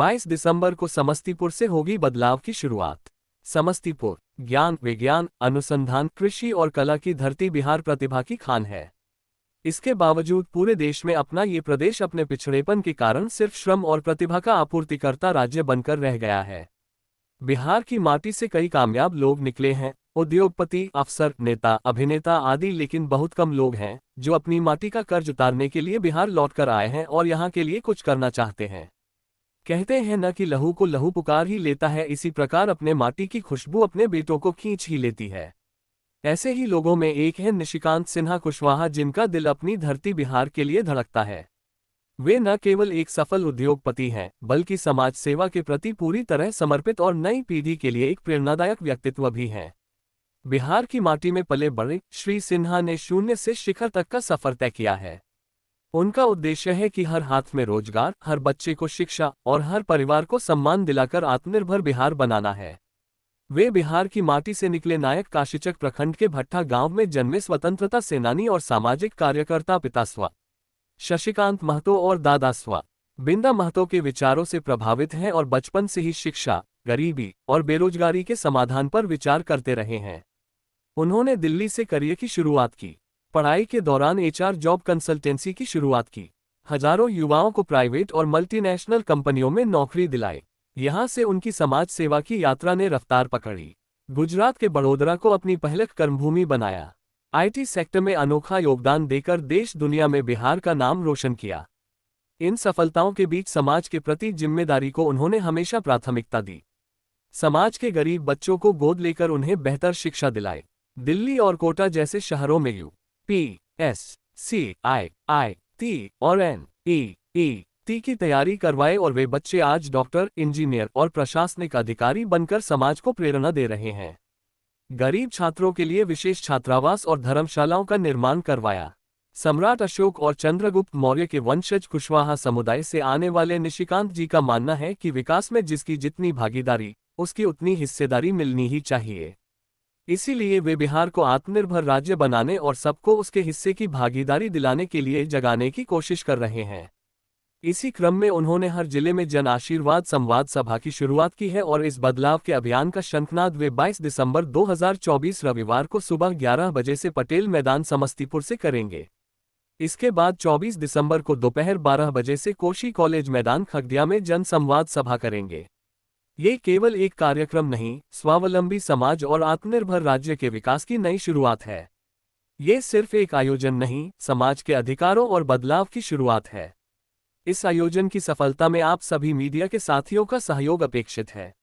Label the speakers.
Speaker 1: 22 दिसंबर को समस्तीपुर से होगी बदलाव की शुरुआत। समस्तीपुर ज्ञान, विज्ञान, अनुसंधान, कृषि और कला की धरती बिहार प्रतिभा की खान है। इसके बावजूद पूरे देश में अपना ये प्रदेश अपने पिछड़ेपन के कारण सिर्फ श्रम और प्रतिभा का आपूर्तिकर्ता राज्य बनकर रह गया है। बिहार की माटी से कई कामयाब लोग निकले हैं, उद्योगपति, अफसर, नेता, अभिनेता आदि, लेकिन बहुत कम लोग हैं जो अपनी माटी का कर्ज उतारने के लिए बिहार लौटकर आए हैं और यहाँ के लिए कुछ करना चाहते हैं। कहते हैं न कि लहू को लहू पुकार ही लेता है, इसी प्रकार अपने माटी की खुशबू अपने बेटों को खींच ही लेती है। ऐसे ही लोगों में एक है निशिकांत सिन्हा कुशवाहा, जिनका दिल अपनी धरती बिहार के लिए धड़कता है। वे न केवल एक सफल उद्योगपति हैं, बल्कि समाज सेवा के प्रति पूरी तरह समर्पित और नई पीढ़ी के लिए एक प्रेरणादायक व्यक्तित्व भी हैं। बिहार की माटी में पले बड़े श्री सिन्हा ने शून्य से शिखर तक का सफर तय किया है। उनका उद्देश्य है कि हर हाथ में रोजगार, हर बच्चे को शिक्षा और हर परिवार को सम्मान दिलाकर आत्मनिर्भर बिहार बनाना है। वे बिहार की माटी से निकले नायक, काशीचक प्रखंड के भट्टा गांव में जन्मे स्वतंत्रता सेनानी और सामाजिक कार्यकर्ता पिता स्व शशिकांत महतो और दादा स्व बिंदा महतो के विचारों से प्रभावित हैं और बचपन से ही शिक्षा, गरीबी और बेरोजगारी के समाधान पर विचार करते रहे हैं। उन्होंने दिल्ली से करियर की शुरुआत की। पढ़ाई के दौरान एचआर जॉब कंसल्टेंसी की शुरुआत की। हजारों युवाओं को प्राइवेट और मल्टीनेशनल कंपनियों में नौकरी दिलाई। यहां से उनकी समाज सेवा की यात्रा ने रफ्तार पकड़ी। गुजरात के बड़ोदरा को अपनी पहले कर्मभूमि बनाया। आईटी सेक्टर में अनोखा योगदान देकर देश दुनिया में बिहार का नाम रोशन किया। इन सफलताओं के बीच समाज के प्रति जिम्मेदारी को उन्होंने हमेशा प्राथमिकता दी। समाज के गरीब बच्चों को गोद लेकर उन्हें बेहतर शिक्षा दिलाई। दिल्ली और कोटा जैसे शहरों में UPSC, और NEET की तैयारी करवाए और वे बच्चे आज डॉक्टर, इंजीनियर और प्रशासनिक अधिकारी बनकर समाज को प्रेरणा दे रहे हैं। गरीब छात्रों के लिए विशेष छात्रावास और धर्मशालाओं का निर्माण करवाया। सम्राट अशोक और चंद्रगुप्त मौर्य के वंशज कुशवाहा समुदाय से आने वाले निशिकांत जी का मानना है कि विकास में जिसकी जितनी भागीदारी, उसकी उतनी हिस्सेदारी मिलनी ही चाहिए। इसीलिए वे बिहार को आत्मनिर्भर राज्य बनाने और सबको उसके हिस्से की भागीदारी दिलाने के लिए जगाने की कोशिश कर रहे हैं। इसी क्रम में उन्होंने हर जिले में जन आशीर्वाद संवाद सभा की शुरुआत की है और इस बदलाव के अभियान का शंखनाद वे 22 दिसंबर 2024 रविवार को सुबह 11 बजे से पटेल मैदान समस्तीपुर से करेंगे। इसके बाद 24 दिसंबर को दोपहर 12 बजे से कोशी कॉलेज मैदान खगड़िया में जन संवाद सभा करेंगे। ये केवल एक कार्यक्रम नहीं, स्वावलंबी समाज और आत्मनिर्भर राज्य के विकास की नई शुरुआत है। ये सिर्फ एक आयोजन नहीं, समाज के अधिकारों और बदलाव की शुरुआत है। इस आयोजन की सफलता में आप सभी मीडिया के साथियों का सहयोग अपेक्षित है।